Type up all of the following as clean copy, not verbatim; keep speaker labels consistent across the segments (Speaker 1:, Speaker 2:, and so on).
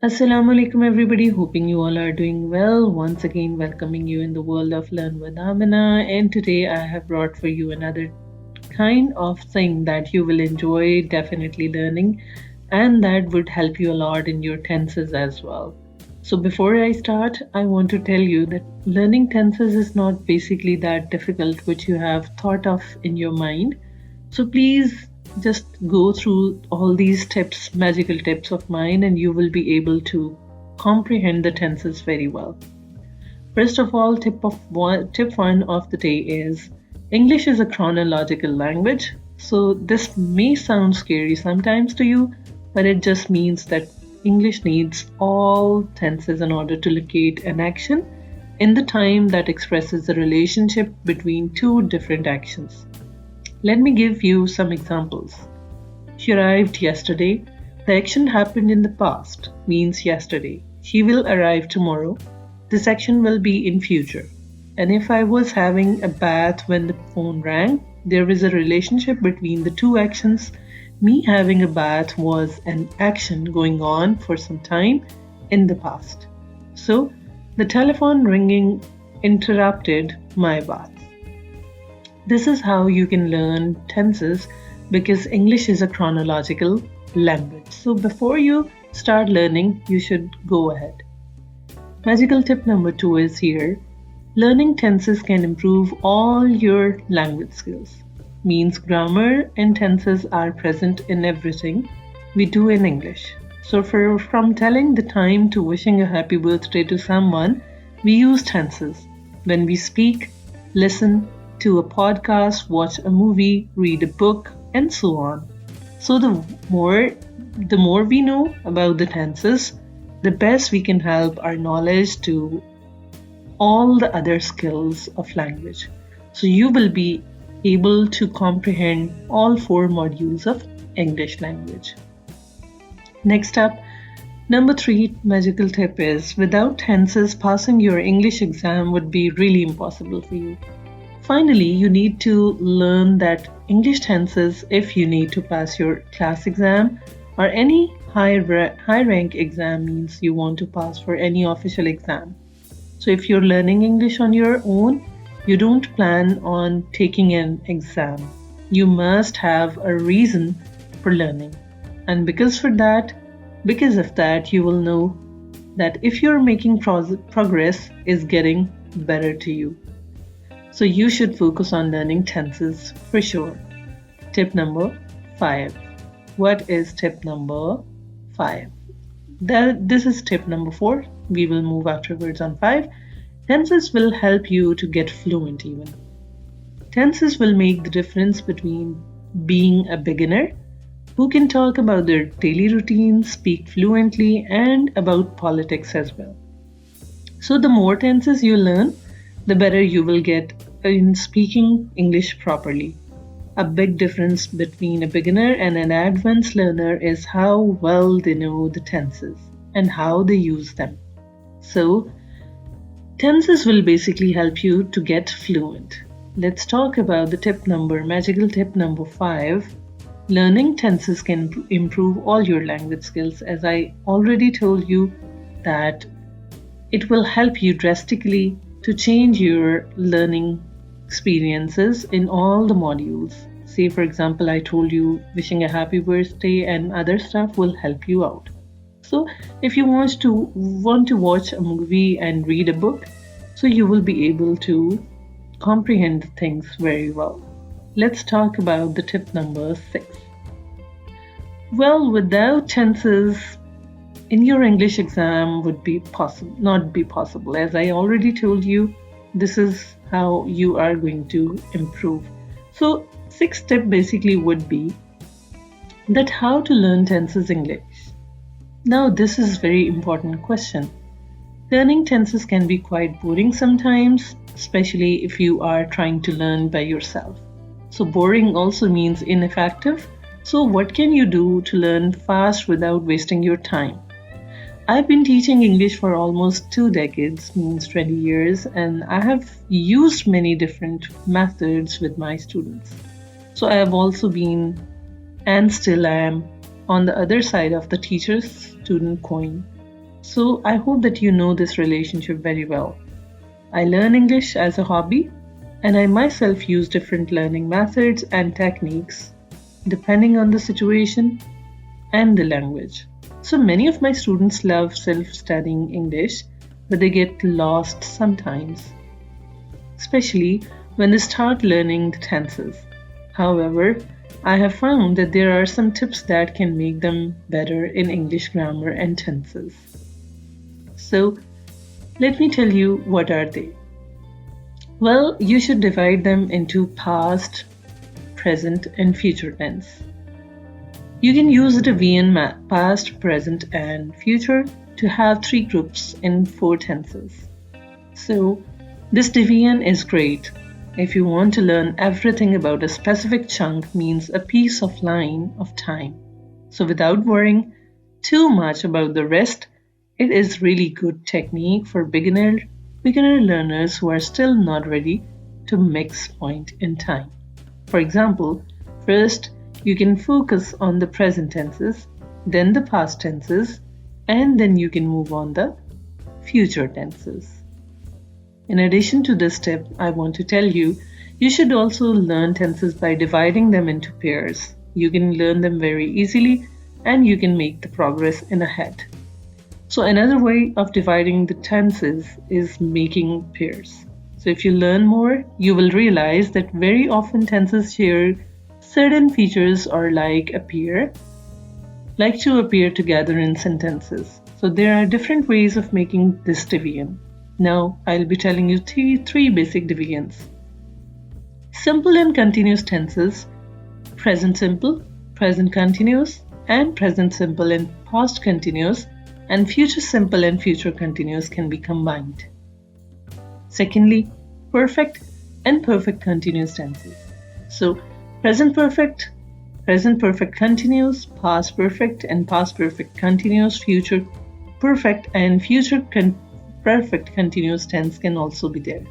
Speaker 1: Assalamu alaikum everybody, hoping you all are doing well. Once again welcoming you in the world of Learn with Amina, and today I have brought for you another kind of thing that you will enjoy definitely learning and that would help you a lot in your tenses as well. So before I start, I want to tell you that learning tenses is not basically that difficult which you have thought of in your mind. So please just go through all these tips, magical tips of mine, and you will be able to comprehend the tenses very well. First of all, tip one of the day is English is a chronological language. So this may sound scary sometimes to you, but it just means that English needs all tenses in order to locate an action in the time that expresses the relationship between two different actions. Let me give you some examples. She arrived yesterday. The action happened in the past, means yesterday. She will arrive tomorrow. This action will be in future. And if I was having a bath when the phone rang, there is a relationship between the two actions. Me having a bath was an action going on for some time in the past. So, the telephone ringing interrupted my bath. This is how you can learn tenses because English is a chronological language. So before you start learning, you should go ahead. Magical tip number 2 is here. Learning tenses can improve all your language skills. Means grammar and tenses are present in everything we do in English. So from telling the time to wishing a happy birthday to someone, we use tenses. When we speak, listen to a podcast, watch a movie, read a book, and so on. So the more we know about the tenses, the best we can help our knowledge to all the other skills of language. So you will be able to comprehend all four modules of English language. Next up, number 3 magical tip is without tenses, passing your English exam would be really impossible for you. Finally, you need to learn that English tenses if you need to pass your class exam or any high rank exam means you want to pass for any official exam. So if you're learning English on your own, you don't plan on taking an exam. You must have a reason for learning. And because of that, you will know that if you're making progress is getting better to you. So you should focus on learning tenses for sure. Tip number 5. What is tip number 5? This is tip number 4. We will move afterwards on 5. Tenses will help you to get fluent even. Tenses will make the difference between being a beginner who can talk about their daily routines, speak fluently, and about politics as well. So the more tenses you learn, the better you will get in speaking English properly. A big difference between a beginner and an advanced learner is how well they know the tenses and how they use them. So, tenses will basically help you to get fluent. Let's talk about the magical tip number 5. Learning tenses can improve all your language skills. As I already told you that it will help you drastically to change your learning experiences in all the modules. Say, for example, I told you wishing a happy birthday and other stuff will help you out. So, if you want to watch a movie and read a book, so you will be able to comprehend things very well. Let's talk about the tip number 6. Well, without tenses, in your English exam would be not be possible. As I already told you, this is how you are going to improve. So, 6th step basically would be that how to learn tenses English. Now, this is very important question. Learning tenses can be quite boring sometimes, especially if you are trying to learn by yourself. So, boring also means ineffective. So, what can you do to learn fast without wasting your time? I've been teaching English for almost 2 decades, means 20 years, and I have used many different methods with my students. So I have also been, and still am, on the other side of the teacher-student coin. So I hope that you know this relationship very well. I learn English as a hobby, and I myself use different learning methods and techniques depending on the situation and the language. So many of my students love self studying English, but they get lost sometimes, especially when they start learning the tenses. However, I have found that there are some tips that can make them better in English grammar and tenses. So, let me tell you what are they. Well, you should divide them into past, present, and future tense. You can use the Division past, present, and future to have three groups in four tenses. So, this division is great if you want to learn everything about a specific chunk means a piece of line of time. So, without worrying too much about the rest, it is really good technique for beginner learners who are still not ready to mix point in time. For example, first you can focus on the present tenses, then the past tenses, and then you can move on the future tenses. In addition to this tip, I want to tell you, you should also learn tenses by dividing them into pairs. You can learn them very easily and you can make the progress in a head. So another way of dividing the tenses is making pairs. So if you learn more, you will realize that very often tenses share certain features or like to appear together in sentences. So there are different ways of making this division. Now I'll be telling you three basic divisions. Simple and continuous tenses, present simple, present continuous, and present simple and past continuous, and future simple and future continuous can be combined. Secondly, perfect and perfect continuous tenses. So present perfect continuous, past perfect and past perfect continuous, future perfect and future perfect continuous tense can also be there.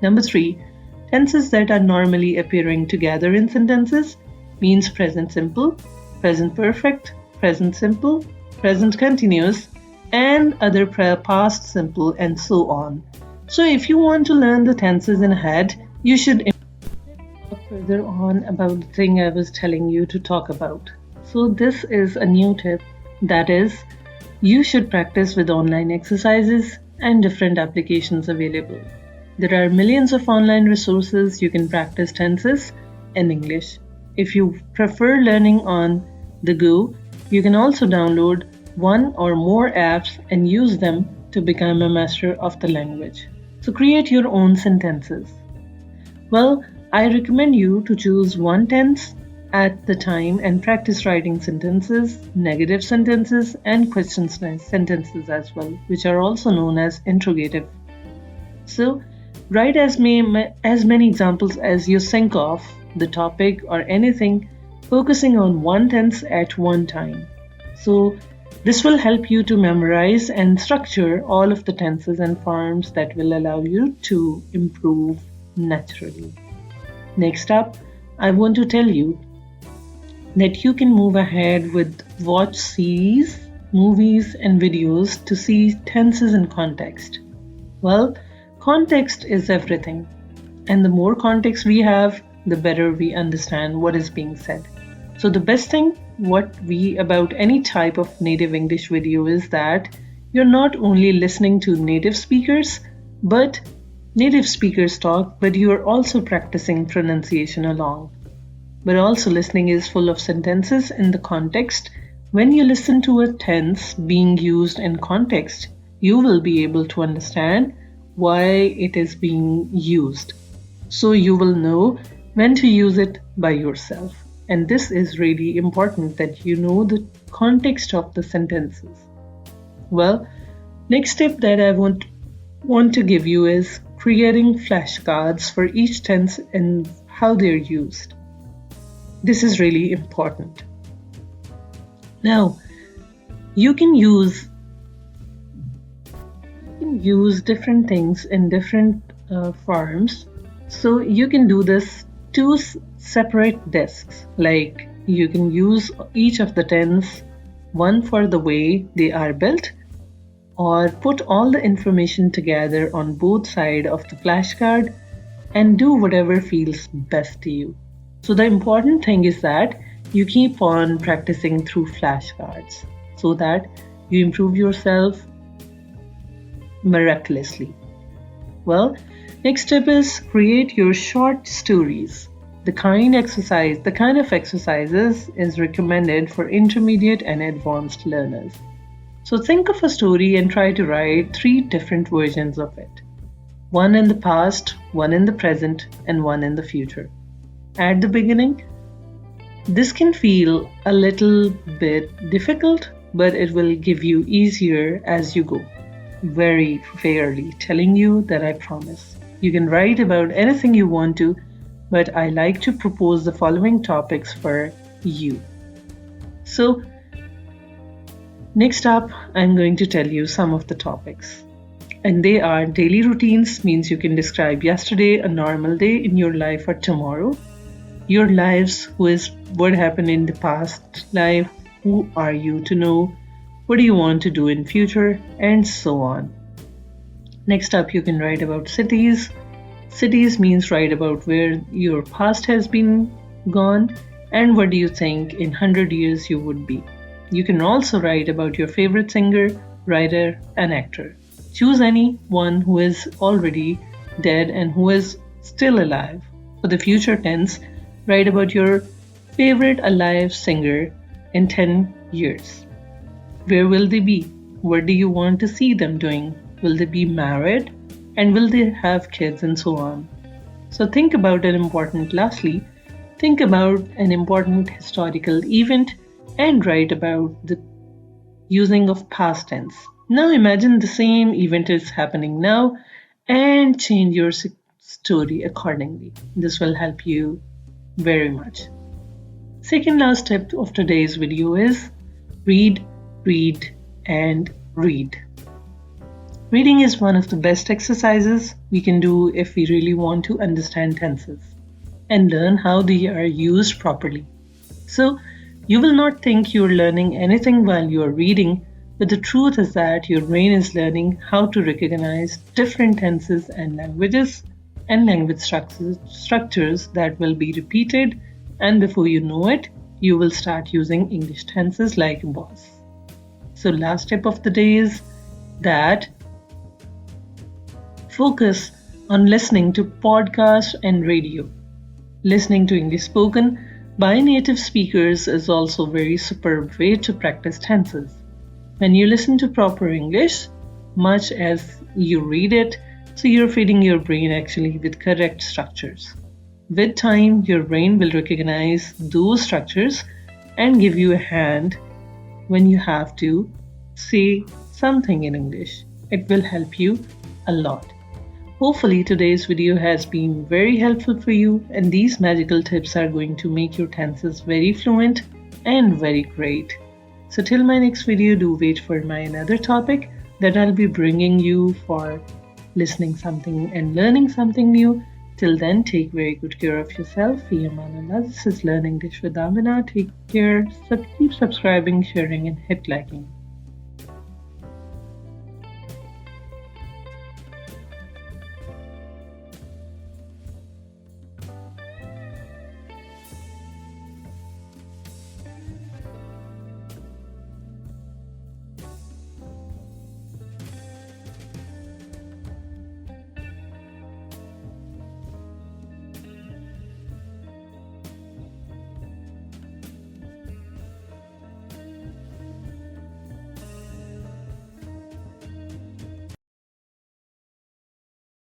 Speaker 1: Number 3, tenses that are normally appearing together in sentences means present simple, present perfect, present simple, present continuous, and other past simple, and so on. So if you want to learn the tenses in head, you should further on about the thing I was telling you to talk about. So this is a new tip, that is, you should practice with online exercises and different applications available. There are millions of online resources you can practice tenses in English. If you prefer learning on the go, you can also download one or more apps and use them to become a master of the language. So create your own sentences. Well, I recommend you to choose one tense at the time and practice writing sentences, negative sentences, and question sentences as well, which are also known as interrogative. So, write as many examples as you think of the topic or anything, focusing on one tense at one time. So, this will help you to memorize and structure all of the tenses and forms that will allow you to improve naturally. Next up, I want to tell you that you can move ahead with watch series, movies, and videos to see tenses in context. Well, context is everything, and the more context we have, the better we understand what is being said. So the best thing about any type of native English video is that you're not only listening to native speakers talk, but you are also practicing pronunciation along. But also listening is full of sentences in the context. When you listen to a tense being used in context, you will be able to understand why it is being used. So you will know when to use it by yourself. And this is really important that you know the context of the sentences. Well, next tip that I want to give you is creating flashcards for each tense and how they're used. This is really important. Now, you can use different things in different forms. So you can do this two separate desks. Like you can use each of the tense, one for the way they are built or put all the information together on both sides of the flashcard and do whatever feels best to you. So, the important thing is that you keep on practicing through flashcards so that you improve yourself miraculously. Well, next step is create your short stories. The kind of exercises is recommended for intermediate and advanced learners. So think of a story and try to write three different versions of it. One in the past, one in the present, and one in the future. At the beginning, this can feel a little bit difficult, but it will give you easier as you go. Very fairly telling you that I promise. You can write about anything you want to, but I like to propose the following topics for you. So, next up, I'm going to tell you some of the topics. And they are daily routines, means you can describe yesterday, a normal day in your life, or tomorrow. Your lives, who is what happened in the past life, who are you to know, what do you want to do in future, and so on. Next up, you can write about cities. Cities means write about where your past has been gone and what do you think in 100 years you would be. You can also write about your favorite singer, writer, and actor. Choose any one who is already dead and who is still alive. For the future tense, write about your favorite alive singer in 10 years. Where will they be? What do you want to see them doing? Will they be married? And will they have kids and so on? So think about lastly, think about an important historical event and write about the using of past tense. Now imagine the same event is happening now and change your story accordingly. This will help you very much. Second last step of today's video is read, read, and read. Reading is one of the best exercises we can do if we really want to understand tenses and learn how they are used properly. So, you will not think you're learning anything while you're reading, but the truth is that your brain is learning how to recognize different tenses and languages and language structures that will be repeated, and before you know it, you will start using English tenses like boss. So, last tip of the day is that focus on listening to podcasts and radio. Listening to English spoken by native speakers is also a very superb way to practice tenses. When you listen to proper English, much as you read it, so you're feeding your brain actually with correct structures. With time, your brain will recognize those structures and give you a hand when you have to say something in English. It will help you a lot. Hopefully today's video has been very helpful for you and these magical tips are going to make your tenses very fluent and very great. So till my next video, do wait for my another topic that I'll be bringing you for listening something and learning something new. Till then, take very good care of yourself. Fi aman Allah. This is Learning Dish with Amina. Take care. Keep subscribing, sharing and hit liking.